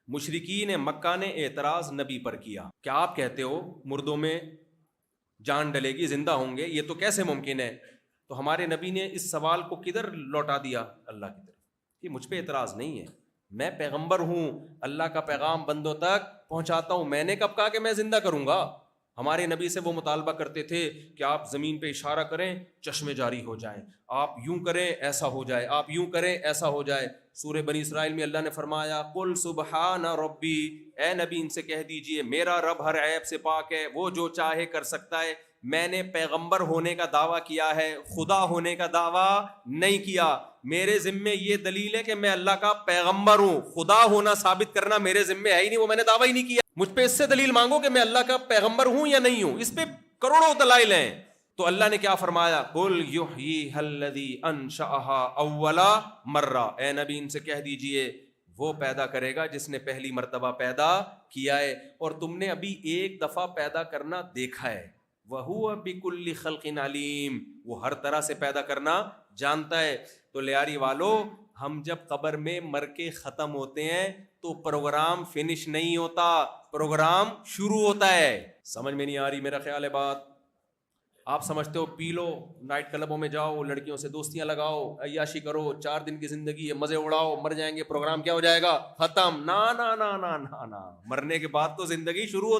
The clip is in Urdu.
مشرکین مکہ نے اعتراض نبی پر کیا، کیا آپ کہتے ہو مردوں میں جان ڈلے گی، زندہ ہوں گے، یہ تو کیسے ممکن ہے؟ تو ہمارے نبی نے اس سوال کو کدھر لوٹا دیا؟ اللہ کی طرف، کہ مجھ پہ اعتراض نہیں ہے، میں پیغمبر ہوں، اللہ کا پیغام بندوں تک پہنچاتا ہوں، میں نے کب کہا کہ میں زندہ کروں گا؟ ہمارے نبی سے وہ مطالبہ کرتے تھے کہ آپ زمین پہ اشارہ کریں چشمے جاری ہو جائیں، آپ یوں کریں ایسا ہو جائے، آپ یوں کریں ایسا ہو جائے۔ سورہ بنی اسرائیل میں اللہ نے فرمایا قل سبحان ربی، اے نبی ان سے کہہ دیجئے میرا رب ہر عیب سے پاک ہے، وہ جو چاہے کر سکتا ہے، میں نے پیغمبر ہونے کا دعویٰ کیا ہے، خدا ہونے کا دعویٰ نہیں کیا، میرے ذمے یہ دلیل ہے کہ میں اللہ کا پیغمبر ہوں، خدا ہونا ثابت کرنا میرے ذمے ہے ہی نہیں، وہ میں نے دعویٰ ہی نہیں کیا، مجھ پہ اس سے دلیل مانگو کہ میں اللہ کا پیغمبر ہوں یا نہیں ہوں، اس پہ کروڑوں دلائل ہیں۔ تو اللہ نے کیا فرمایا؟ قل یحییھا الذی انشأھا اول مرہ، اے نبی ان سے کہہ دیجئے وہ پیدا کرے گا جس نے پہلی مرتبہ پیدا کیا ہے، اور تم نے ابھی ایک دفعہ پیدا کرنا دیکھا ہے، وَهُوَ بِكُلِّ خَلْقٍ عَلِيمٌ، وہ ہر طرح سے پیدا کرنا جانتا ہے۔ تو لیاری والو، ہم جب قبر میں مر کے ختم ہوتے ہیں تو پروگرام فنش نہیں ہوتا، پروگرام شروع ہوتا ہے۔ سمجھ میں نہیں آ رہی میرا خیال ہے بات؟ آپ سمجھتے ہو پی لو، نائٹ کلبوں میں جاؤ، لڑکیوں سے دوستیاں لگاؤ، عیاشی کرو، 4 دن کی زندگی ہے، مزے اڑاؤ، مر جائیں گے، پروگرام کیا ہو جائے گا؟ ختم۔ نا نا نا نا نا نا، مرنے کے بعد تو زندگی شروع ہوتی